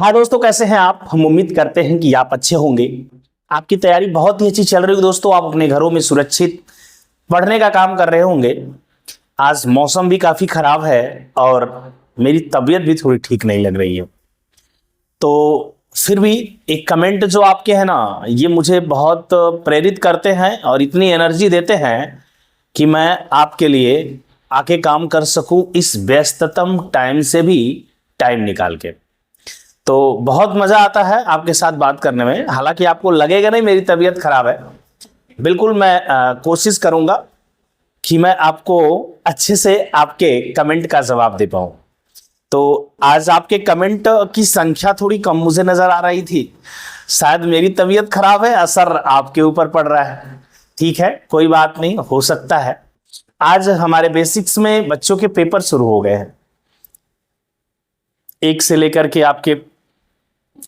हाँ दोस्तों, कैसे हैं आप। हम उम्मीद करते हैं कि आप अच्छे होंगे। आपकी तैयारी बहुत ही अच्छी चल रही है दोस्तों। आप अपने घरों में सुरक्षित पढ़ने का काम कर रहे होंगे। आज मौसम भी काफी खराब है और मेरी तबीयत भी थोड़ी ठीक नहीं लग रही है। तो फिर भी एक कमेंट जो आपके हैं ना, ये मुझे बहुत प्रेरित करते हैं और इतनी एनर्जी देते हैं कि मैं आपके लिए आके काम कर सकूं इस व्यस्ततम टाइम से भी टाइम निकाल के। तो बहुत मजा आता है आपके साथ बात करने में। हालांकि आपको लगेगा नहीं मेरी तबीयत खराब है। बिल्कुल मैं कोशिश करूंगा कि मैं आपको अच्छे से आपके कमेंट का जवाब दे पाऊं। तो आज आपके कमेंट की संख्या थोड़ी कम मुझे नजर आ रही थी। शायद मेरी तबीयत खराब है, असर आपके ऊपर पड़ रहा है। ठीक है, कोई बात नहीं, हो सकता है। आज हमारे बेसिक्स में बच्चों के पेपर शुरू हो गए हैं। 1 से लेकर के आपके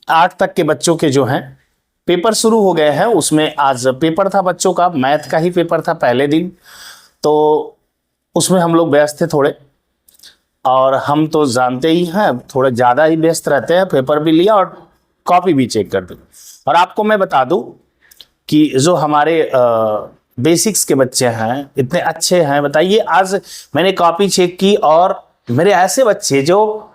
8 तक के बच्चों के जो हैं पेपर शुरू हो गए हैं। उसमें आज पेपर था बच्चों का, मैथ का ही पेपर था पहले दिन। तो उसमें हम लोग व्यस्त थे थोड़े, और हम तो जानते ही हैं थोड़े ज़्यादा ही व्यस्त रहते हैं। पेपर भी लिया और कॉपी भी चेक कर दी। और आपको मैं बता दूं कि जो हमारे बेसिक्स के बच्चे हैं इतने अच्छे हैं। बताइए, आज मैंने कॉपी चेक की और मेरे ऐसे बच्चे जो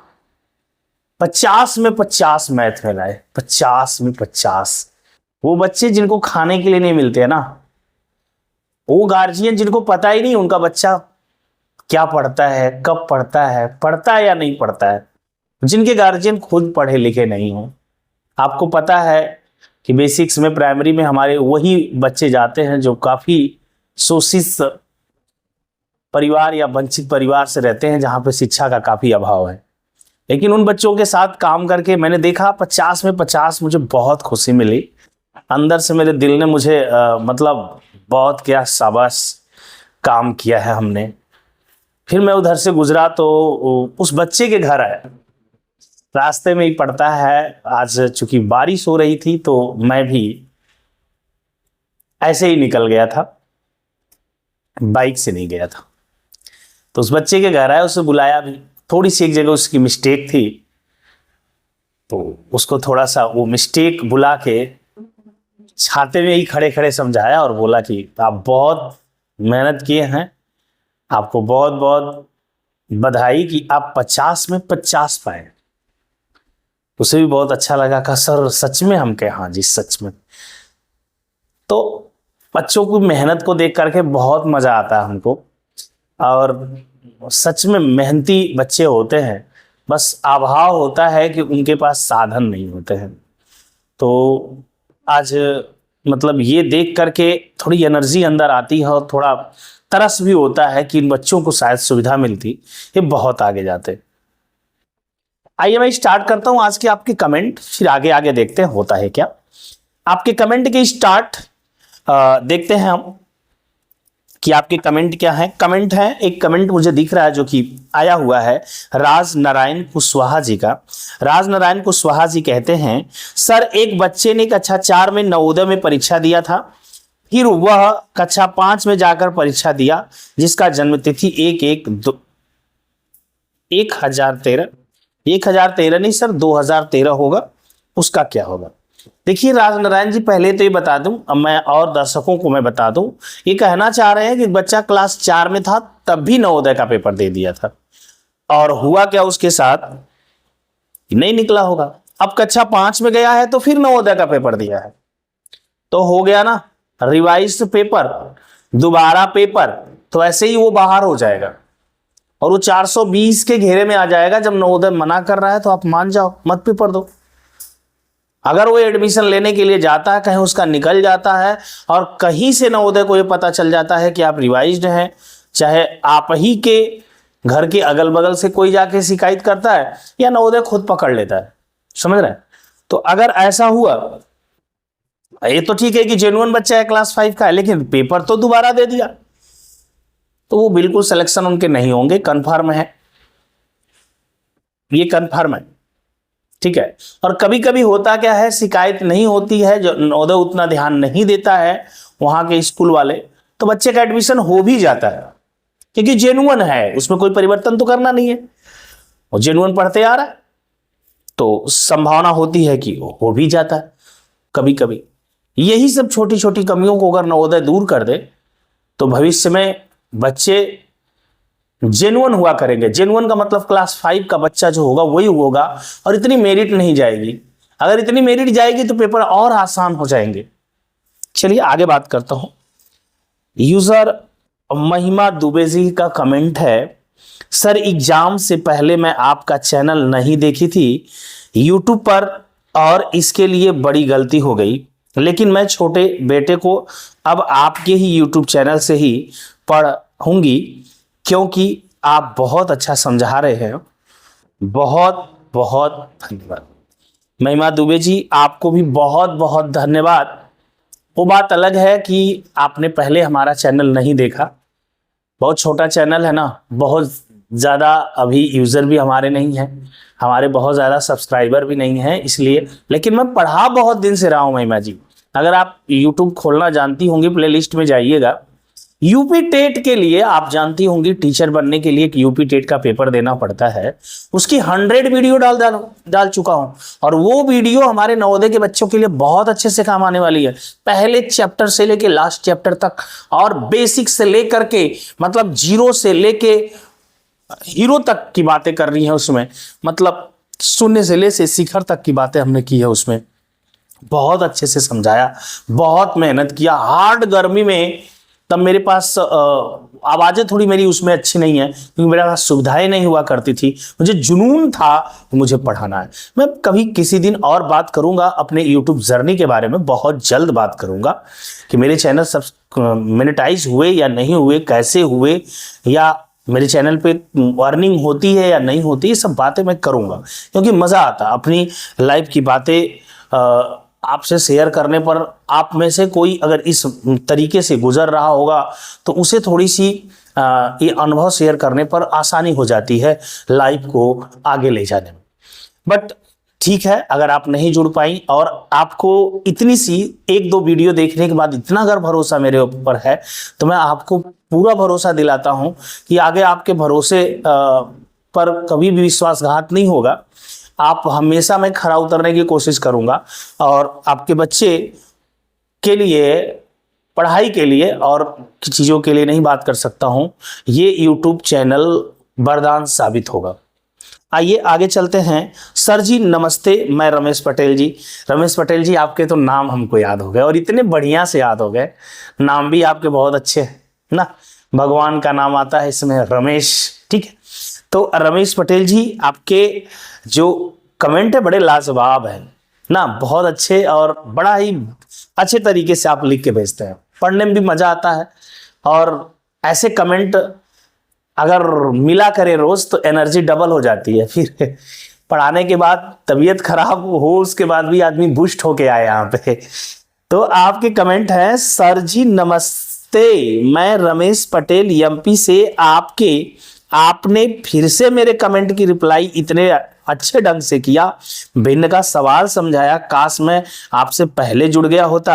50 में 50 मैथ में लाए, 50 में 50। वो बच्चे जिनको खाने के लिए नहीं मिलते हैं ना, वो गार्जियन जिनको पता ही नहीं उनका बच्चा क्या पढ़ता है, कब पढ़ता है या नहीं पढ़ता है, जिनके गार्जियन खुद पढ़े लिखे नहीं हो। आपको पता है कि बेसिक्स में प्राइमरी में हमारे वही बच्चे जाते हैं जो काफी शोषित परिवार या वंचित परिवार से रहते हैं, जहां पे शिक्षा का काफी अभाव है। लेकिन उन बच्चों के साथ काम करके मैंने देखा 50 में 50, मुझे बहुत खुशी मिली। अंदर से मेरे दिल ने मुझे मतलब बहुत क्या शाबाश काम किया है हमने। फिर मैं उधर से गुजरा तो उस बच्चे के घर आया, रास्ते में ही पड़ता है। आज चूंकि बारिश हो रही थी तो मैं भी ऐसे ही निकल गया था, बाइक से नहीं गया था। तो उस बच्चे के घर आया, उसे बुलाया भी। थोड़ी सी एक जगह उसकी मिस्टेक थी, तो उसको थोड़ा सा वो मिस्टेक बुला के छाते में ही खड़े खड़े समझाया और बोला कि आप बहुत मेहनत किए हैं, आपको बहुत बहुत बधाई कि आप 50 में 50 पाए। उसे भी बहुत अच्छा लगा। कहा सर सच में? हम कहे हाँ जी सच में। तो बच्चों की मेहनत को देख करके बहुत मजा आता है हमको। और सच में मेहनती बच्चे होते हैं, बस अभाव होता है कि उनके पास साधन नहीं होते हैं। तो आज मतलब ये देख करके थोड़ी एनर्जी अंदर आती है और थोड़ा तरस भी होता है कि इन बच्चों को शायद सुविधा मिलती, ये बहुत आगे जाते। आइए मैं स्टार्ट करता हूं आज के आपके कमेंट, फिर आगे आगे देखते हैं होता है क्या। आपके कमेंट के स्टार्ट देखते हैं हम कि आपके कमेंट क्या है। कमेंट है, एक कमेंट मुझे दिख रहा है जो कि आया हुआ है राज नारायण कुशवाहा जी का। राज नारायण कुशवाहा जी कहते हैं, सर एक बच्चे ने कक्षा 4 में नवोदय में परीक्षा दिया था, फिर वह कक्षा 5 में जाकर परीक्षा दिया, जिसका जन्म तिथि 1013 नहीं सर 2013 होगा, उसका क्या होगा। देखिए राज नारायण जी, पहले तो ये बता दूं, अब मैं और दर्शकों को मैं बता दूं, ये कहना चाह रहे हैं कि बच्चा क्लास 4 में था तब भी नवोदय का पेपर दे दिया था, और हुआ क्या उसके साथ नहीं निकला होगा। अब कक्षा 5 में गया है तो फिर नवोदय का पेपर दिया है, तो हो गया ना रिवाइज्ड पेपर, दोबारा पेपर, तो ऐसे ही वो बाहर हो जाएगा और वो 420 के घेरे में आ जाएगा। जब नवोदय मना कर रहा है तो आप मान जाओ, मत पेपर दो। अगर वो एडमिशन लेने के लिए जाता है, कहीं उसका निकल जाता है और कहीं से नवोदय को ये पता चल जाता है कि आप रिवाइज्ड हैं, चाहे आप ही के घर के अगल बगल से कोई जाके शिकायत करता है या नवोदय खुद पकड़ लेता है, समझ रहे हैं। तो अगर ऐसा हुआ, ये तो ठीक है कि जेन्युइन बच्चा है क्लास 5 का है, लेकिन पेपर तो दोबारा दे दिया, तो वो बिल्कुल सिलेक्शन उनके नहीं होंगे, कंफर्म है, ये कंफर्म है। ठीक है। और कभी कभी होता क्या है, शिकायत नहीं होती है, जो नवोदय उतना ध्यान नहीं देता है वहां के स्कूल वाले, तो बच्चे का एडमिशन हो भी जाता है, क्योंकि जेन्युइन है, उसमें कोई परिवर्तन तो करना नहीं है, वो जेन्युइन पढ़ते आ रहा है। तो संभावना होती है कि हो भी जाता है कभी कभी। यही सब छोटी छोटी कमियों को अगर नवोदय दूर कर दे तो भविष्य में बच्चे जेन्युइन हुआ करेंगे। जेन्युइन का मतलब क्लास 5 का बच्चा जो होगा वही होगा, और इतनी मेरिट नहीं जाएगी। अगर इतनी मेरिट जाएगी तो पेपर और आसान हो जाएंगे। चलिए आगे बात करता हूं। यूजर महिमा दुबे जी का कमेंट है, सर एग्जाम से पहले मैं आपका चैनल नहीं देखी थी यूट्यूब पर और इसके लिए बड़ी गलती हो गई, लेकिन मैं छोटे बेटे को अब आपके ही यूट्यूब चैनल से ही पढ़ूंगी क्योंकि आप बहुत अच्छा समझा रहे हैं। बहुत बहुत धन्यवाद। महिमा दुबे जी आपको भी बहुत बहुत धन्यवाद। वो बात अलग है कि आपने पहले हमारा चैनल नहीं देखा, बहुत छोटा चैनल है ना, बहुत ज़्यादा अभी यूज़र भी हमारे नहीं हैं, हमारे बहुत ज़्यादा सब्सक्राइबर भी नहीं हैं, इसलिए। लेकिन मैं पढ़ा बहुत दिन से रहा हूँ महिमा जी। अगर आप यूट्यूब खोलना जानती होंगी, प्लेलिस्ट में जाइएगा। यूपी टेट के लिए आप जानती होंगी, टीचर बनने के लिए एक यूपी टेट का पेपर देना पड़ता है, उसकी 100 वीडियो डाल चुका हूं, और वो वीडियो हमारे नवोदय के बच्चों के लिए बहुत अच्छे से काम आने वाली है। पहले चैप्टर से लेके लास्ट चैप्टर तक, और बेसिक से लेकर के मतलब जीरो से लेके हीरो तक की बातें कर रही हैं उसमें, मतलब शून्य से ले से शिखर तक की बातें हमने की है उसमें। बहुत अच्छे से समझाया, बहुत मेहनत किया, हार्ड गर्मी में। तब मेरे पास आवाज़ें थोड़ी मेरी उसमें अच्छी नहीं है क्योंकि मेरे पास सुविधाएं नहीं हुआ करती थी। मुझे जुनून था, मुझे पढ़ाना है। मैं कभी किसी दिन और बात करूंगा अपने YouTube जर्नी के बारे में, बहुत जल्द बात करूंगा कि मेरे चैनल सब मोनेटाइज हुए या नहीं हुए, कैसे हुए, या मेरे चैनल पे अर्निंग होती है या नहीं होती, ये सब बातें मैं करूंगा क्योंकि मज़ा आता है अपनी लाइफ की बातें आपसे शेयर करने पर। आप में से कोई अगर इस तरीके से गुजर रहा होगा तो उसे थोड़ी सी ये अनुभव शेयर करने पर आसानी हो जाती है लाइफ को आगे ले जाने में। बट ठीक है, अगर आप नहीं जुड़ पाई और आपको इतनी सी 1-2 वीडियो देखने के बाद इतना अगर भरोसा मेरे ऊपर है, तो मैं आपको पूरा भरोसा दिलाता हूं कि आगे आपके भरोसे पर कभी भी विश्वासघात नहीं होगा। आप हमेशा मैं खरा उतरने की कोशिश करूंगा और आपके बच्चे के लिए, पढ़ाई के लिए और चीज़ों के लिए नहीं बात कर सकता हूं। ये YouTube चैनल वरदान साबित होगा। आइए आगे चलते हैं। सर जी नमस्ते, मैं रमेश पटेल जी। रमेश पटेल जी, आपके तो नाम हमको याद हो गए और इतने बढ़िया से याद हो गए। नाम भी आपके बहुत अच्छे हैं ना, भगवान का नाम आता है इसमें, रमेश। ठीक है, तो रमेश पटेल जी आपके जो कमेंट है बड़े लाजवाब हैं ना, बहुत अच्छे, और बड़ा ही अच्छे तरीके से आप लिख के भेजते हैं, पढ़ने में भी मज़ा आता है। और ऐसे कमेंट अगर मिला करे रोज तो एनर्जी डबल हो जाती है। फिर पढ़ाने के बाद तबीयत खराब हो उसके बाद भी आदमी बूस्ट होके आए यहाँ पे। तो आपके कमेंट हैं, सर जी नमस्ते, मैं रमेश पटेल एमपी से। आपने फिर से मेरे कमेंट की रिप्लाई इतने अच्छे ढंग से किया, भिन्न का सवाल समझाया। काश मैं आपसे पहले जुड़ गया होता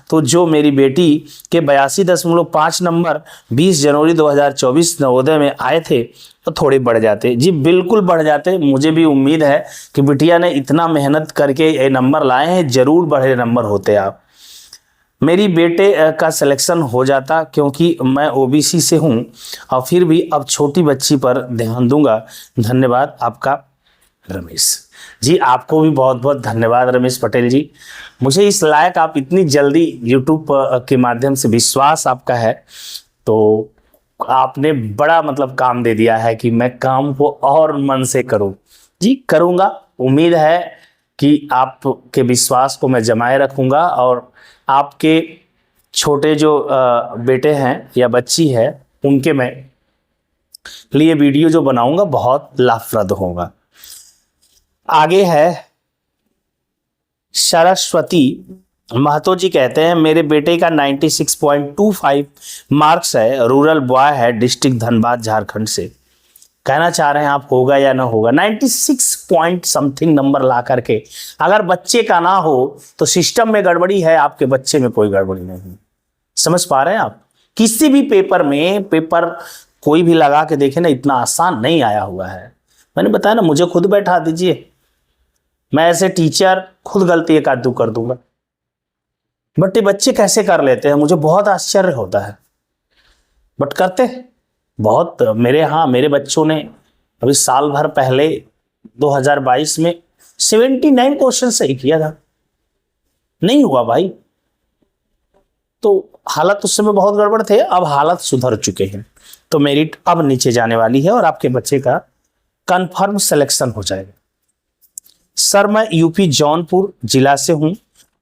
तो जो मेरी बेटी के 82.5 नंबर 20 जनवरी 2024 नवोदय में आए थे तो थोड़े बढ़ जाते। जी बिल्कुल बढ़ जाते। मुझे भी उम्मीद है कि बिटिया ने इतना मेहनत करके ये नंबर लाए हैं, जरूर बढ़े नंबर होते आप। मेरी बेटे का सिलेक्शन हो जाता क्योंकि मैं ओबीसी से हूँ, और फिर भी अब छोटी बच्ची पर ध्यान दूंगा। धन्यवाद आपका रमेश जी। आपको भी बहुत बहुत धन्यवाद रमेश पटेल जी। मुझे इस लायक आप इतनी जल्दी यूट्यूब के माध्यम से विश्वास आपका है, तो आपने बड़ा मतलब काम दे दिया है कि मैं काम को और मन से करूं। जी करूंगा, उम्मीद है कि आपके विश्वास को मैं जमाए रखूंगा, और आपके छोटे जो बेटे हैं या बच्ची है उनके मैं लिए वीडियो जो बनाऊंगा बहुत लाभप्रद होगा। आगे है सरस्वती महतो जी, कहते हैं मेरे बेटे का 96.25 मार्क्स है, रूरल बॉय है, डिस्ट्रिक्ट धनबाद झारखंड से। कहना चाह रहे हैं आप होगा या ना होगा। 96 पॉइंट समथिंग नंबर ला करके अगर बच्चे का ना हो तो सिस्टम में गड़बड़ी है, आपके बच्चे में कोई गड़बड़ी नहीं। समझ पा रहे हैं आप? किसी भी पेपर में, पेपर कोई भी लगा के देखे ना, इतना आसान नहीं आया हुआ है। मैंने बताया ना, मुझे खुद बैठा दीजिए, मैं ऐसे टीचर खुद गलती एक आध दो कर दूंगा, बट ये बच्चे कैसे कर लेते हैं, मुझे बहुत आश्चर्य होता है, बट करते हैं बहुत। मेरे बच्चों ने अभी साल भर पहले 2022 में 79 क्वेश्चन सही किया था, नहीं हुआ भाई। तो हालत उस समय बहुत गड़बड़ थे, अब हालत सुधर चुके हैं, तो मेरिट अब नीचे जाने वाली है और आपके बच्चे का कंफर्म सिलेक्शन हो जाएगा। सर मैं यूपी जौनपुर जिला से हूं,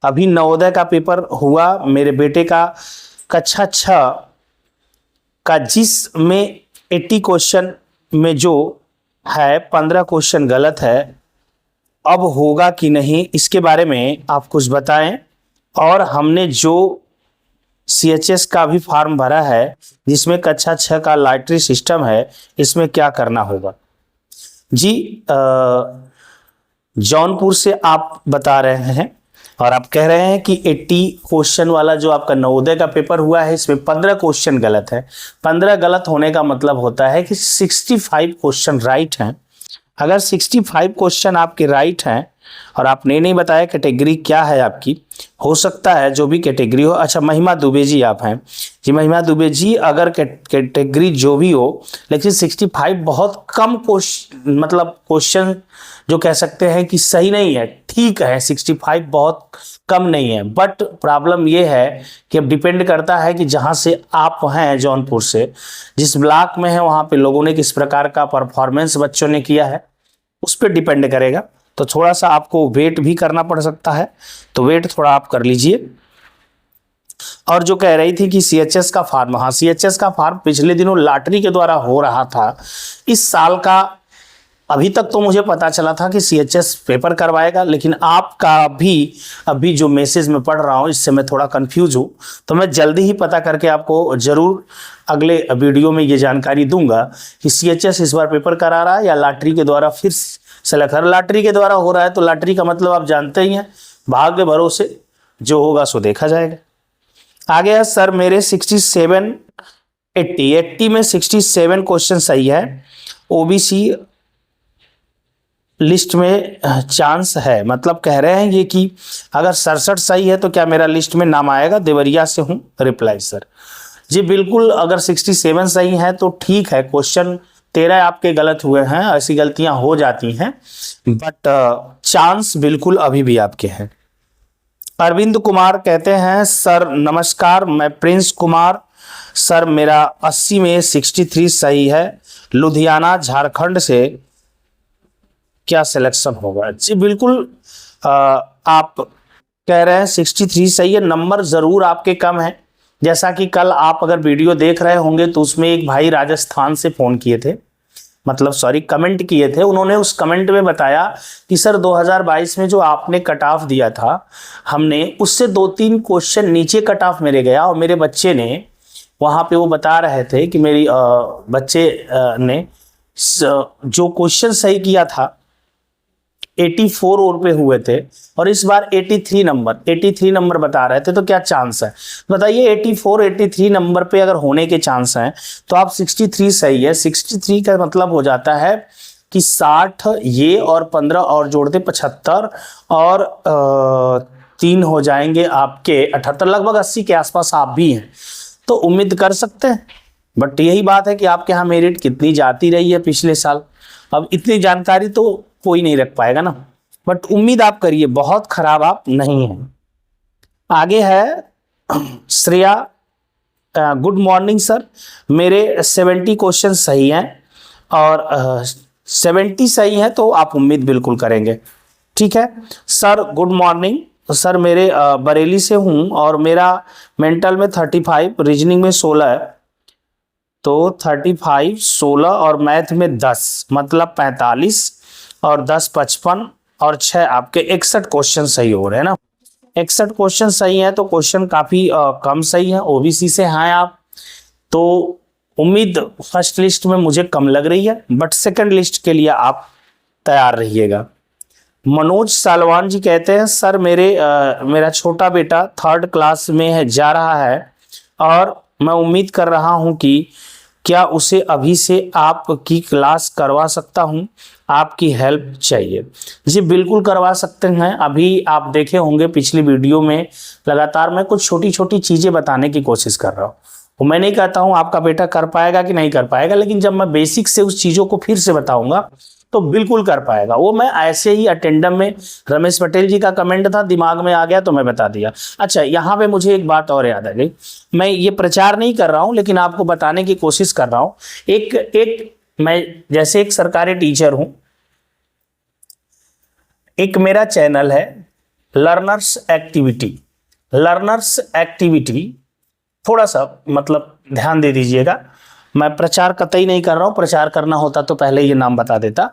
अभी नवोदय का पेपर हुआ, मेरे बेटे का कक्षा 6 का जिसमें 80 क्वेश्चन में जो है 15 क्वेश्चन गलत है, अब होगा कि नहीं इसके बारे में आप कुछ बताएं। और हमने जो CHS का भी फॉर्म भरा है जिसमें कक्षा 6 का लॉटरी सिस्टम है, इसमें क्या करना होगा। जी जौनपुर से आप बता रहे हैं और आप कह रहे हैं कि 80 क्वेश्चन वाला जो आपका नवोदय का पेपर हुआ है इसमें 15 क्वेश्चन गलत है। 15 गलत होने का मतलब होता है कि 65 क्वेश्चन राइट हैं। अगर 65 क्वेश्चन आपके राइट हैं और आपने नहीं बताया कैटेगरी क्या है आपकी, हो सकता है जो भी कैटेगरी हो। अच्छा महिमा दुबे जी आप हैं जी, महिमा दुबे जी अगर कैटेगरी जो भी हो, लेकिन 65 बहुत कम क्वेश्चन जो कह सकते हैं कि सही नहीं है, ठीक है 65 बहुत कम नहीं है, बट प्रॉब्लम ये है कि अब डिपेंड करता है कि जहाँ से आप हैं जौनपुर से, जिस ब्लॉक में है वहाँ पे लोगों ने किस प्रकार का परफॉर्मेंस बच्चों ने किया है उस पर डिपेंड करेगा। तो थोड़ा सा आपको वेट भी करना पड़ सकता है, तो वेट थोड़ा आप कर लीजिए। और जो कह रही थी कि CHS का फॉर्म, हाँ CHS का फॉर्म पिछले दिनों लॉटरी के द्वारा हो रहा था। इस साल का अभी तक तो मुझे पता चला था कि CHS पेपर करवाएगा, लेकिन आपका भी अभी जो मैसेज में पढ़ रहा हूँ इससे मैं थोड़ा कंफ्यूज हूँ, तो मैं जल्दी ही पता करके आपको जरूर अगले वीडियो में ये जानकारी दूंगा कि CHS इस बार पेपर करा रहा है या लॉटरी के द्वारा फिर सेलेक्ट। लॉटरी के द्वारा हो रहा है तो लॉटरी का मतलब आप जानते ही हैं, भाग्य भरोसे जो होगा सो देखा जाएगा। आगे है सर मेरे 67 80 में 67 क्वेश्चन सही है, OBC लिस्ट में चांस है, मतलब कह रहे हैं ये कि अगर 67 सही है तो क्या मेरा लिस्ट में नाम आएगा। देवरिया से हूं रिप्लाई सर जी बिल्कुल, अगर 67 सही है तो ठीक है। क्वेश्चन 13 आपके गलत हुए हैं, ऐसी गलतियां हो जाती हैं, बट चांस बिल्कुल अभी भी आपके हैं। अरविंद कुमार कहते हैं सर नमस्कार, मैं प्रिंस कुमार, सर मेरा 80 में 63 सही है, लुधियाना झारखंड से, क्या सिलेक्शन होगा। जी बिल्कुल आप कह रहे हैं 63 सही है, नंबर जरूर आपके कम है। जैसा कि कल आप अगर वीडियो देख रहे होंगे तो उसमें एक भाई राजस्थान से फोन किए थे, मतलब सॉरी कमेंट किए थे, उन्होंने उस कमेंट में बताया कि सर 2022 में जो आपने कट ऑफ दिया था हमने उससे 2-3 क्वेश्चन नीचे कट ऑफ मेरे गया, और मेरे बच्चे ने वहाँ पे वो बता रहे थे कि मेरी बच्चे ने जो क्वेश्चन सही किया था 84 और पे हुए थे और इस बार 83 नंबर बता रहे थे, तो क्या चांस है बताइए। 83 नंबर पे अगर होने के चांस हैं तो आप 63 सही है। 63 का मतलब हो जाता है कि 60 ये और 15 और जोड़ते 75 और 3 हो जाएंगे आपके 78, लगभग 80 के आसपास आप भी हैं, तो उम्मीद कर सकते हैं। बट यही बात है कि आपके यहाँ मेरिट कितनी जाती रही है पिछले साल, अब इतनी जानकारी तो कोई नहीं रख पाएगा ना, बट उम्मीद आप करिए बहुत खराब आप नहीं हैं। आगे है श्रेया, गुड मॉर्निंग सर, मेरे 70 क्वेश्चन सही हैं और 70 सही हैं तो आप उम्मीद बिल्कुल करेंगे, ठीक है सर। गुड मॉर्निंग सर, मेरे बरेली से हूं और मेरा मेंटल में 35, रीजनिंग में 16 है, तो 35 16 और मैथ में 10 मतलब 45 और 10 55 और 6 आपके 61 क्वेश्चन सही हो रहे हैं ना। 61 क्वेश्चन सही है तो क्वेश्चन काफी कम सही है, OBC से हैं आप, तो उम्मीद फर्स्ट लिस्ट में मुझे कम लग रही है, बट सेकंड लिस्ट के लिए आप तैयार रहिएगा। मनोज सालवान जी कहते हैं सर मेरा छोटा बेटा 3rd क्लास में है, जा रहा है और मैं उम्मीद कर रहा हूं कि क्या उसे अभी से आपकी क्लास करवा सकता हूं। आपकी हेल्प चाहिए। जी बिल्कुल करवा सकते हैं। अभी आप देखे होंगे पिछली वीडियो में लगातार मैं कुछ छोटी छोटी चीज़ें बताने की कोशिश कर रहा हूँ। वो मैं नहीं कहता हूँ आपका बेटा कर पाएगा कि नहीं कर पाएगा, लेकिन जब मैं बेसिक से उस चीज़ों को फिर से बताऊंगा तो बिल्कुल कर पाएगा। वो मैं ऐसे ही अटेंडम में रमेश पटेल जी का कमेंट था, दिमाग में आ गया तो मैं बता दिया। अच्छा, यहाँ पे मुझे एक बात और याद आ गई। मैं ये प्रचार नहीं कर रहा हूँ, लेकिन आपको बताने की कोशिश कर रहा हूँ। एक मैं जैसे एक सरकारी टीचर हूँ, एक मेरा चैनल है लर्नर्स एक्टिविटी। लर्नर्स एक्टिविटी थोड़ा सा मतलब ध्यान दे दीजिएगा। मैं प्रचार कतई नहीं कर रहा हूं, प्रचार करना होता तो पहले ये नाम बता देता।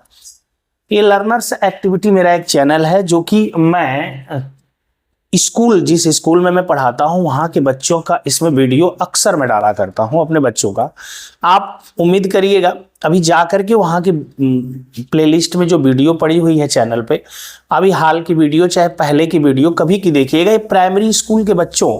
ये लर्नर्स एक्टिविटी मेरा एक चैनल है जो कि मैं स्कूल, जिस स्कूल में मैं पढ़ाता हूं वहां के बच्चों का इसमें वीडियो अक्सर मैं डाला करता हूं अपने बच्चों का। आप उम्मीद करिएगा अभी जा करके वहां की प्लेलिस्ट में जो वीडियो पड़ी हुई है चैनल पे, अभी हाल की वीडियो चाहे पहले की वीडियो कभी की देखिएगा। ये प्राइमरी स्कूल के बच्चों,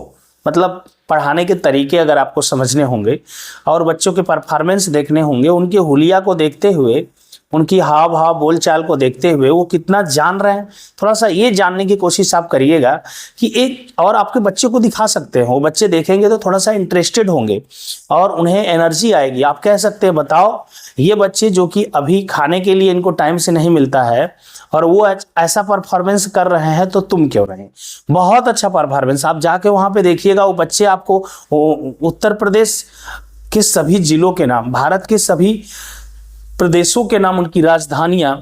मतलब पढ़ाने के तरीके अगर आपको समझने होंगे और बच्चों के परफॉर्मेंस देखने होंगे, उनके हुलिया को देखते हुए, उनकी हाव भाव बोलचाल को देखते हुए वो कितना जान रहे हैं, थोड़ा सा ये जानने की कोशिश आप करिएगा कि एक और आपके बच्चे को दिखा सकते हैं। वो बच्चे देखेंगे तो थोड़ा सा इंटरेस्टेड होंगे और उन्हें एनर्जी आएगी। आप कह सकते हैं बताओ ये बच्चे जो कि अभी खाने के लिए इनको टाइम से नहीं मिलता है और वो ऐसा परफॉर्मेंस कर रहे हैं तो तुम क्यों नहीं। बहुत अच्छा परफॉर्मेंस, आप जाके वहां पे देखिएगा। वो बच्चे आपको उत्तर प्रदेश के सभी जिलों के नाम, भारत के सभी प्रदेशों के नाम, उनकी राजधानियां,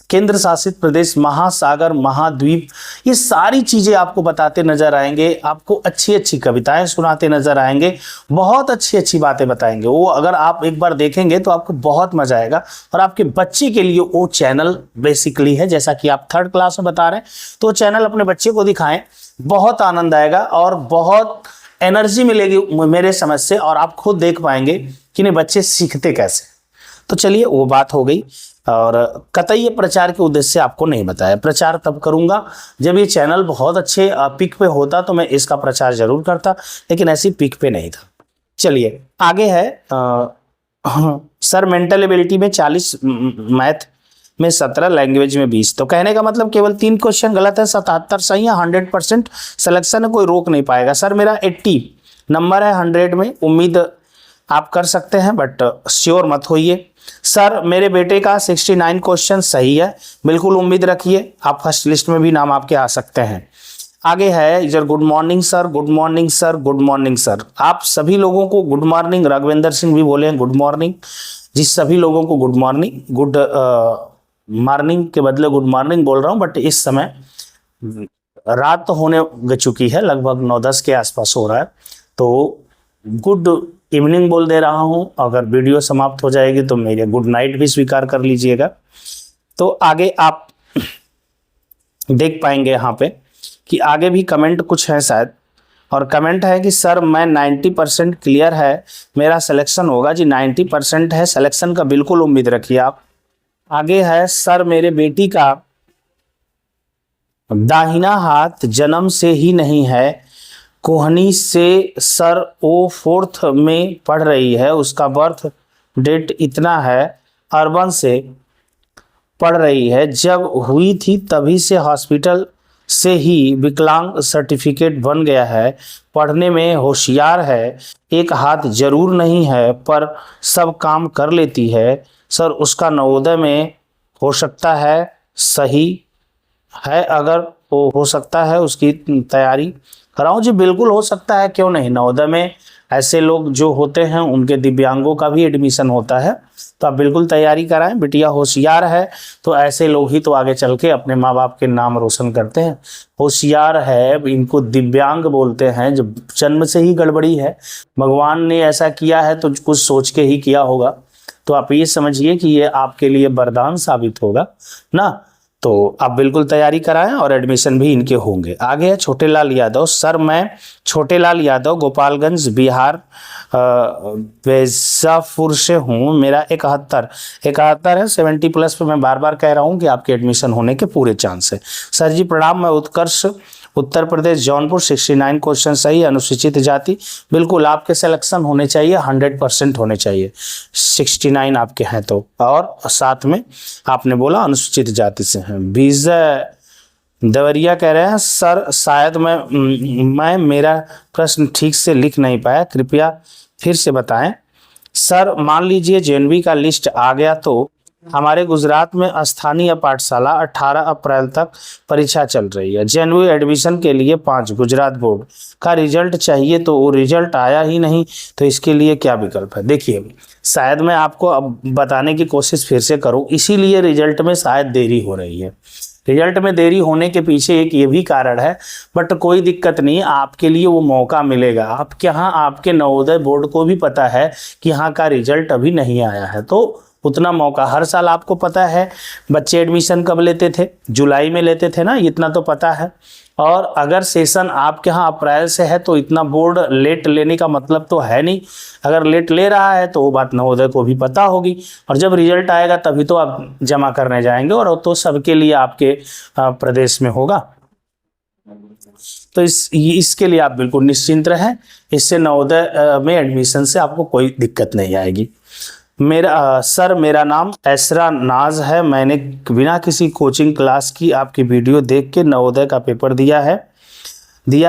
केंद्र शासित प्रदेश, महासागर, महाद्वीप, ये सारी चीजें आपको बताते नजर आएंगे। आपको अच्छी अच्छी कविताएं सुनाते नजर आएंगे, बहुत अच्छी अच्छी बातें बताएंगे। वो अगर आप एक बार देखेंगे तो आपको बहुत मजा आएगा। और आपके बच्चे के लिए वो चैनल बेसिकली है, जैसा कि आप 3rd क्लास में बता रहे हैं, तो चैनल अपने बच्चे को दिखाएं, बहुत आनंद आएगा और बहुत एनर्जी मिलेगी मेरे समझ से, और आप खुद देख पाएंगे कि नहीं बच्चे सीखते कैसे। तो चलिए वो बात हो गई। और कतई ये प्रचार के उद्देश्य से आपको नहीं बताया। प्रचार तब करूंगा जब ये चैनल बहुत अच्छे पिक पे होता तो मैं इसका प्रचार जरूर करता, लेकिन ऐसी पिक पे नहीं था। चलिए आगे है सर मेंटल एबिलिटी में 40, मैथ में 17, लैंग्वेज में 20। तो कहने का मतलब केवल 3 क्वेश्चन गलत है, 77 सही है, 100% सिलेक्शन है, कोई रोक नहीं पाएगा। सर मेरा 80 नंबर है 100 में, उम्मीद आप कर सकते हैं बट श्योर मत होइए। सर मेरे बेटे का 69 क्वेश्चन सही है, बिल्कुल उम्मीद रखिए, आप फर्स्ट लिस्ट में भी नाम आपके आ सकते हैं। आगे है इधर good morning sir, good morning sir, good morning sir. आप सभी लोगों को गुड मॉर्निंग, राघवेंद्र सिंह भी बोले हैं गुड मॉर्निंग। जिस सभी लोगों को गुड मॉर्निंग, गुड मॉर्निंग के बदले गुड मॉर्निंग बोल रहा हूँ, बट इस समय रात होने चुकी है, लगभग 9-10 के आसपास हो रहा है, तो गुड इवनिंग बोल दे रहा हूं। अगर वीडियो समाप्त हो जाएगी तो मेरे गुड नाइट भी स्वीकार कर लीजिएगा। तो आगे आप देख पाएंगे यहाँ पे कि आगे भी कमेंट कुछ है शायद, और कमेंट है कि सर मैं 90% क्लियर है, मेरा सिलेक्शन होगा। जी 90% है, सिलेक्शन का बिल्कुल उम्मीद रखिए आप। आगे है सर मेरे बेटी का दाहिना हाथ जन्म से ही नहीं है, कोहनी से सर वो 4th में पढ़ रही है, उसका बर्थ डेट इतना है, अर्बन से पढ़ रही है, जब हुई थी तभी से हॉस्पिटल से ही विकलांग सर्टिफिकेट बन गया है, पढ़ने में होशियार है, एक हाथ जरूर नहीं है पर सब काम कर लेती है। सर उसका नवोदय में हो सकता है, सही है अगर वो हो सकता है उसकी तैयारी कराऊं। जी बिल्कुल हो सकता है, क्यों नहीं। नवोदय में ऐसे लोग जो होते हैं उनके दिव्यांगों का भी एडमिशन होता है, तो आप बिल्कुल तैयारी कराएं। बिटिया होशियार है तो ऐसे लोग ही तो आगे चल के अपने माँ बाप के नाम रोशन करते हैं। होशियार है, इनको दिव्यांग बोलते हैं, जब जन्म से ही गड़बड़ी है, भगवान ने ऐसा किया है तो कुछ सोच के ही किया होगा। तो आप ये समझिए कि ये आपके लिए वरदान साबित होगा ना। तो आप बिल्कुल तैयारी कराएं और एडमिशन भी इनके होंगे। आगे है छोटेलाल यादव। सर मैं छोटेलाल यादव गोपालगंज बिहार वैजापुर से हूँ। मेरा 71 है, 70+ पे मैं बार बार कह रहा हूँ कि आपके एडमिशन होने के पूरे चांस है। सर जी प्रणाम, मैं उत्कर्ष उत्तर प्रदेश जौनपुर। 69 क्वेश्चन सही। अनुसूचित जाति बिल्कुल आपके सिलेक्शन होने चाहिए, 100% होने चाहिए। 69 आपके हैं तो, और साथ में आपने बोला अनुसूचित जाति से हैं। विजय देवरिया कह रहे हैं सर शायद मैं मेरा प्रश्न ठीक से लिख नहीं पाया, कृपया फिर से बताएं। सर मान लीजिए जेएनवी का लिस्ट आ गया तो हमारे गुजरात में स्थानीय पाठशाला 18 अप्रैल तक परीक्षा चल रही है। जेएनवी एडमिशन के लिए 5 गुजरात बोर्ड का रिजल्ट चाहिए, तो वो रिजल्ट आया ही नहीं, तो इसके लिए क्या विकल्प है? देखिए शायद मैं आपको अब बताने की कोशिश फिर से करूं, इसीलिए रिजल्ट में शायद देरी हो रही है। रिजल्ट में देरी होने के पीछे एक ये भी कारण है, बट कोई दिक्कत नहीं, आपके लिए वो मौका मिलेगा। आपके यहाँ आपके नवोदय बोर्ड को भी पता है कि यहाँ का रिजल्ट अभी नहीं आया है, तो उतना मौका हर साल आपको पता है। बच्चे एडमिशन कब लेते थे? जुलाई में लेते थे ना, इतना तो पता है। और अगर सेशन आपके यहाँ अप्रैल से है तो इतना बोर्ड लेट लेने का मतलब तो है नहीं। अगर लेट ले रहा है तो वो बात नवोदय को भी पता होगी, और जब रिजल्ट आएगा तभी तो आप जमा करने जाएंगे, और तो सबके लिए आपके प्रदेश में होगा। तो इसके लिए आप बिल्कुल निश्चिंत रहें, इससे नवोदय में एडमिशन से आपको कोई दिक्कत नहीं आएगी। सर मेरा नाम ऐसरा नाज है। मैंने बिना किसी कोचिंग क्लास की आपकी वीडियो देख के नवोदय का पेपर दिया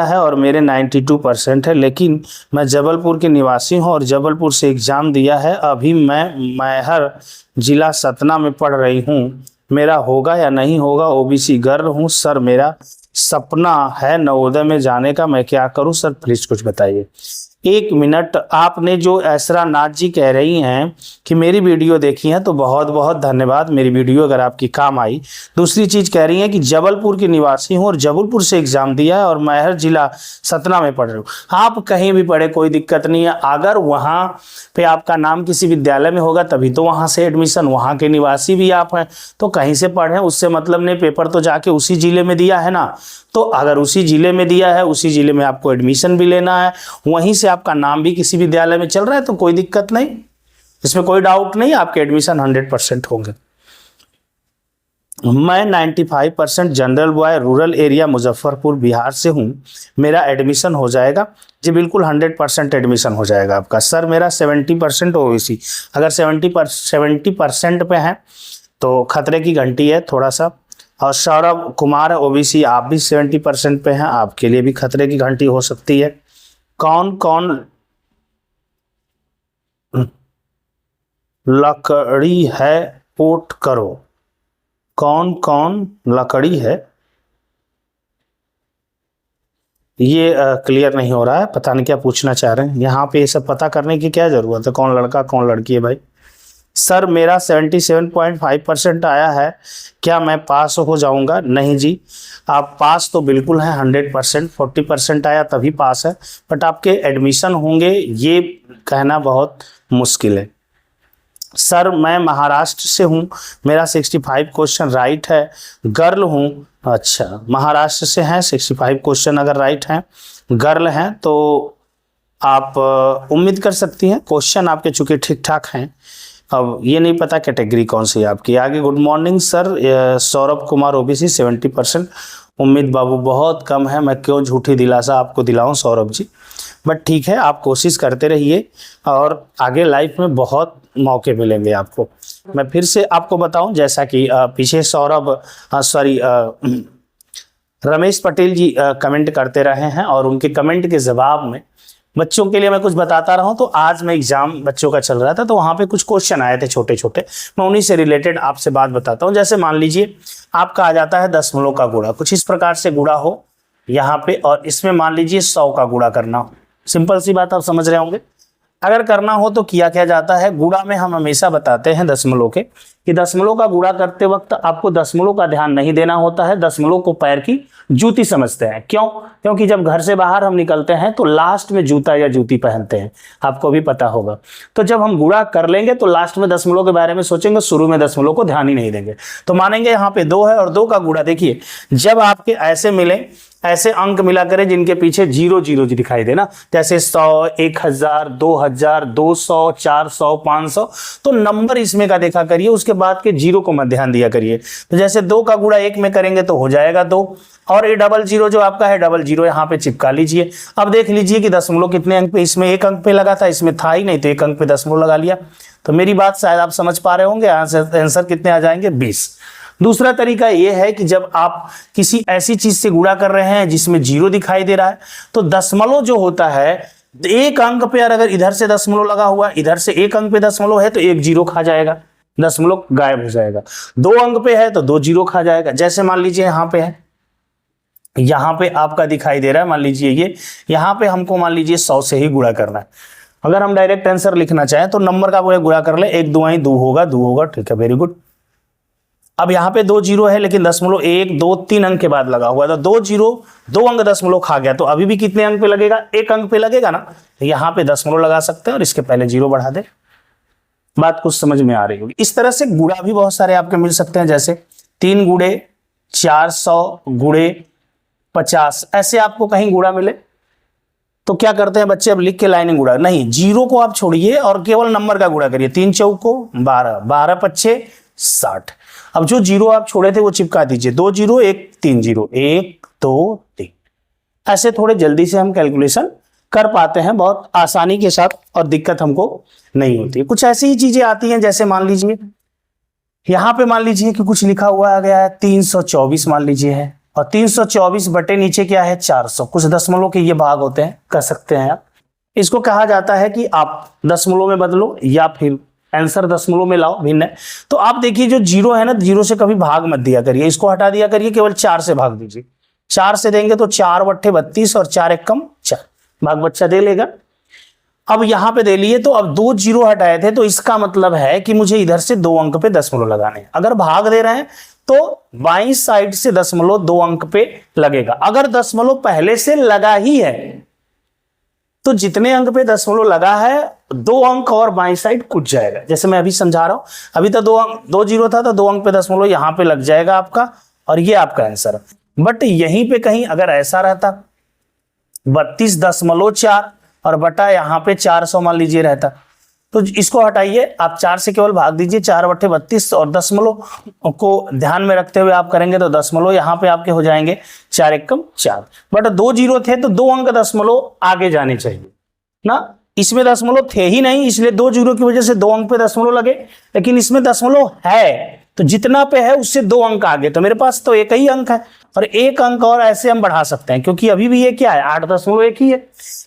है और मेरे 92% है, लेकिन मैं जबलपुर के निवासी हूं और जबलपुर से एग्ज़ाम दिया है। अभी मैं मैहर जिला सतना में पढ़ रही हूं। मेरा होगा या नहीं होगा? ओबीसी गर्ल हूं सर, मेरा सपना है नवोदय में जाने का, मैं क्या करूं सर, प्लीज़ कुछ बताइए। 1 मिनट, आपने जो ऐसरा नाथ जी कह रही हैं कि मेरी वीडियो देखी है, तो बहुत बहुत धन्यवाद, मेरी वीडियो अगर आपकी काम आई। दूसरी चीज़ कह रही हैं कि जबलपुर की निवासी हूँ और जबलपुर से एग्ज़ाम दिया है और मैहर जिला सतना में पढ़ रही हूँ। आप कहीं भी पढ़े कोई दिक्कत नहीं है, अगर वहाँ पे आपका नाम किसी विद्यालय में होगा तभी तो वहाँ से एडमिशन, वहाँ के निवासी भी आप हैं तो कहीं से पढ़ें, उससे मतलब नहीं। पेपर तो जाके उसी ज़िले में दिया है ना, तो अगर उसी ज़िले में दिया है, उसी ज़िले में आपको एडमिशन भी लेना है, वहीं से आपका नाम भी किसी विद्यालय में चल रहा है, तो कोई दिक्कत नहीं, इसमें कोई डाउट नहीं, आपके एडमिशन 100% होंगे। मैं 95% general boy, rural area Muzaffarpur Bihar से हूँ। मेरा एडमिशन हो जाएगा? जी बिल्कुल 100% एडमिशन हो जाएगा आपका। सर मेरा 70% ओबीसी, अगर 70% पे हैं तो खतरे की घंटी है थोड़ा सा। और सौरभ कुमार ओबीसी, आप भी 70% पे हैं, आपके लिए भी खतरे की घंटी हो सकती है। कौन कौन लकड़ी है पोट करो? कौन कौन लकड़ी है, ये क्लियर नहीं हो रहा है, पता नहीं क्या पूछना चाह रहे हैं। यहाँ पे ये सब पता करने की क्या ज़रूरत है, कौन लड़का कौन लड़की है भाई। सर मेरा 77.5% आया है, क्या मैं पास हो जाऊंगा? नहीं जी, आप पास तो बिल्कुल हैं 100%। 40% आया तभी पास है, बट आपके एडमिशन होंगे ये कहना बहुत मुश्किल है। सर मैं महाराष्ट्र से हूँ, मेरा 65 क्वेश्चन राइट है, गर्ल हूँ। अच्छा, महाराष्ट्र से हैं, 65 क्वेश्चन अगर राइट हैं, गर्ल हैं, तो आप उम्मीद कर सकती हैं। क्वेश्चन आपके चूँकि ठीक ठाक हैं, अब ये नहीं पता कैटेगरी कौन सी है आपकी। आगे good morning sir, Saurabh Kumar OBC 70%। उम्मीद बाबू बहुत कम है, मैं क्यों झूठी दिलासा आपको दिलाऊं सौरभ जी, बट ठीक है, आप कोशिश करते रहिए और आगे लाइफ में बहुत मौके मिलेंगे आपको। मैं फिर से आपको बताऊं, जैसा कि पीछे रमेश पटेल जी कमेंट करते रहे हैं और उनके कमेंट के जवाब में बच्चों के लिए मैं कुछ बताता रहा हूं। तो आज मैं एग्जाम बच्चों का चल रहा था, तो वहां पे कुछ क्वेश्चन आए थे छोटे छोटे, मैं उन्हीं से रिलेटेड आपसे बात बताता हूं। जैसे मान लीजिए आपका आ जाता है दशमलव का गुणा, कुछ इस प्रकार से गुणा हो यहाँ पे, और इसमें मान लीजिए 100 का गुणा करना हो। सिंपल सी बात आप समझ रहे होंगे। अगर करना हो तो किया क्या जाता है, गुणा में हम हमेशा बताते हैं दशमलव के कि दशमलव का गुणा करते वक्त आपको दशमलव का ध्यान नहीं देना होता है, दशमलव को पैर की जूती समझते हैं। क्यों? क्योंकि जब घर से बाहर हम निकलते हैं तो लास्ट में जूता या जूती पहनते हैं, आपको भी पता होगा। तो जब हम गुणा कर लेंगे तो लास्ट में दशमलव के बारे में सोचेंगे, शुरू में दशमलव को ध्यान ही नहीं देंगे। तो मानेंगे यहाँ पे 2 है और 2 का गुणा देखिए, जब आपके ऐसे मिले, ऐसे अंक मिला करें जिनके पीछे 0 0 दिखाई देना, जैसे 100, 1000, 2000, 200, 400, 500, तो नंबर इसमें का देखा करिए, उसके बाद के 0 को मत ध्यान दिया करिए। तो जैसे 2 का गुणा 1 में करेंगे तो हो जाएगा 2, और ये 00 जो आपका है 00 यहाँ पे चिपका लीजिए। अब देख लीजिए कि दशमलव कितने अंक पे, इसमें 1 अंक पे लगा था, इसमें था ही नहीं, तो 1 अंक पे दशमलव लगा लिया। तो मेरी बात शायद आप समझ पा रहे होंगे, आंसर कितने आ जाएंगे, 20। दूसरा तरीका यह है कि जब आप किसी ऐसी चीज से गुणा कर रहे हैं जिसमें 0 दिखाई दे रहा है, तो दशमलव जो होता है 1 अंक पे अगर इधर से दशमलव लगा हुआ, इधर से 1 अंक पे दशमलव है तो 1 0 खा जाएगा, दशमलव गायब हो जाएगा। 2 अंक पे है तो 2 0 खा जाएगा। जैसे मान लीजिए यहाँ पे है, यहाँ पे आपका दिखाई दे रहा है, मान लीजिए ये, यहाँ पे हमको मान लीजिए 100 से ही गुणा करना है। अगर हम डायरेक्ट आंसर लिखना चाहें तो नंबर का गुणा कर ले, 1 2 2 होगा, 2 होगा, ठीक है, वेरी गुड। अब यहाँ पे 2 0 है लेकिन दशमलव 1 2 3 अंक के बाद लगा हुआ है, तो 2 0 2 अंक दशमलव खा गया, तो अभी भी कितने अंक पे लगेगा, 1 अंक पे लगेगा ना। तो यहाँ पे दशमलव लगा सकते हैं और इसके पहले 0 बढ़ा दे। बात कुछ समझ में आ रही होगी। इस तरह से गुणा भी बहुत सारे आपके मिल सकते हैं, जैसे 3 गुणे 400 गुणे 50, ऐसे आपको कहीं गुणा मिले तो क्या करते हैं बच्चे, अब लिख के लाइनिंग गुणा नहीं, 0 को आप छोड़िए और केवल नंबर का गुणा करिए। 3 चौको 12, 12 पच्चे 60। अब जो 0 आप छोड़े थे वो चिपका दीजिए, 2 0 1 3 0, 1 2 3। ऐसे थोड़े जल्दी से हम कैलकुलेशन कर पाते हैं, बहुत आसानी के साथ, और दिक्कत हमको नहीं होती है। कुछ ऐसी ही चीजें आती हैं, जैसे मान लीजिए यहां पे मान लीजिए कि कुछ लिखा हुआ आ गया है 324 मान लीजिए है, और 324 बटे नीचे क्या है 400, कुछ दशमलव के ये भाग होते हैं, कर सकते हैं आप। इसको कहा जाता है कि आप दशमलव में बदलो या फिर आंसर दशमलव में लाओ, भिन्न है। तो आप देखिए जो 0 है ना, 0 से कभी भाग मत दिया करिए, इसको हटा दिया करिए, केवल 4 से भाग दीजिए। 4 से देंगे तो 4 बट्ठे 32 और 4 1 कम 4, भाग बच्चा दे लेगा। अब यहां पे दे लिए, तो अब 2 0 हटाए थे, तो इसका मतलब है कि मुझे इधर से 2 अंक पे दशमलव लगाने हैं। अगर भाग दे रहे हैं तो बाईं साइड से दशमलव 2 अंक पे लगेगा। अगर दशमलव पहले से लगा ही है तो जितने अंक पे दशमलव लगा है 2 अंक और बाईं साइड कूद जाएगा। जैसे मैं अभी समझा रहा हूं, अभी तो 2 0 था तो 2 अंक पे दशमलव यहां पे लग जाएगा आपका, और ये आपका आंसर। बट यहीं पे कहीं अगर ऐसा रहता 32.4 और बटा यहाँ पे 400 मान लीजिए रहता, तो इसको हटाइए आप, 4 से केवल भाग दीजिए, 4 बट्टे 32 और दशमलव को ध्यान में रखते हुए आप करेंगे तो दशमलव यहाँ पे आपके हो जाएंगे 4 1 कम 4। बट 2 0 थे तो 2 अंक दशमलव आगे जाने चाहिए ना, इसमें दशमलव थे ही नहीं, इसलिए 2 0 की वजह से 2 अंक पे दशमलव लगे, लेकिन इसमें दशमलव है तो जितना पे है उससे 2 अंक आगे, तो मेरे पास तो 1 ही अंक है, और 1 अंक और ऐसे हम बढ़ा सकते हैं, क्योंकि अभी भी ये क्या है 8.1 ही है,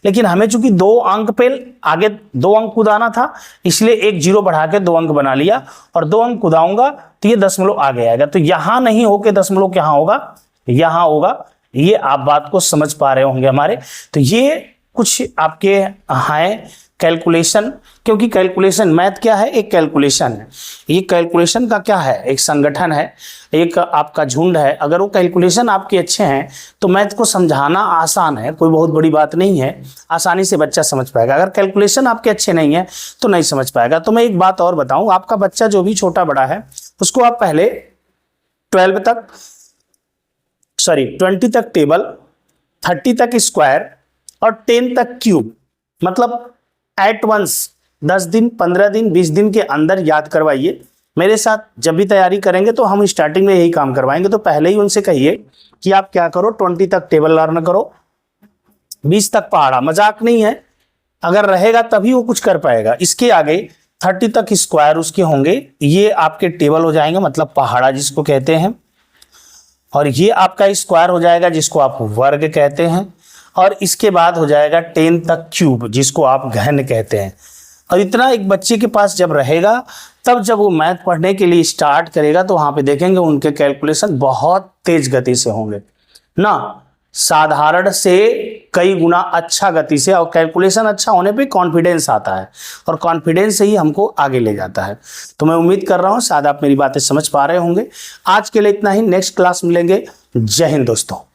लेकिन हमें चूंकि 2 अंक पे आगे 2 अंक कुदाना था, इसलिए 1 0 बढ़ा के 2 अंक बना लिया, और 2 अंक कुदाऊंगा तो ये दशमलव आगे आएगा। तो यहां नहीं होके दशमलव क्या होगा, यहां होगा। ये आप बात को समझ पा रहे होंगे हमारे। तो ये कुछ आपके हैं कैलकुलेशन, क्योंकि कैलकुलेशन मैथ क्या है, एक कैलकुलेशन है। ये कैलकुलेशन का क्या है, एक संगठन है, एक आपका झुंड है। अगर वो कैलकुलेशन आपके अच्छे हैं तो मैथ को समझाना आसान है, कोई बहुत बड़ी बात नहीं है, आसानी से बच्चा समझ पाएगा। अगर कैलकुलेशन आपके अच्छे नहीं है तो नहीं समझ पाएगा। तो मैं एक बात और बताऊं, आपका बच्चा जो भी छोटा बड़ा है उसको आप पहले 20 तक टेबल, 30 तक स्क्वायर और 10 तक क्यूब, मतलब एट वंस 10 दिन 15 दिन 20 दिन के अंदर याद करवाइए। मेरे साथ जब भी तैयारी करेंगे तो हम स्टार्टिंग में यही काम करवाएंगे, तो पहले ही उनसे कहिए कि आप क्या करो, 20 तक टेबल लर्न करो, 20 तक पहाड़ा, मजाक नहीं है, अगर रहेगा तभी वो कुछ कर पाएगा। इसके आगे 30 तक स्क्वायर उसके होंगे, ये आपके टेबल हो जाएंगे, मतलब पहाड़ा जिसको कहते हैं, और ये आपका स्क्वायर हो जाएगा जिसको आप वर्ग कहते हैं, और इसके बाद हो जाएगा 10 तक क्यूब जिसको आप घन कहते हैं। और इतना एक बच्चे के पास जब रहेगा, तब जब वो मैथ पढ़ने के लिए स्टार्ट करेगा तो वहां पे देखेंगे उनके कैलकुलेशन बहुत तेज गति से होंगे ना, साधारण से कई गुना अच्छा गति से, और कैलकुलेशन अच्छा होने पे कॉन्फिडेंस आता है, और कॉन्फिडेंस से ही हमको आगे ले जाता है। तो मैं उम्मीद कर रहा हूँ शायद आप मेरी बातें समझ पा रहे होंगे। आज के लिए इतना ही, नेक्स्ट क्लास मिलेंगे। जय हिंद दोस्तों।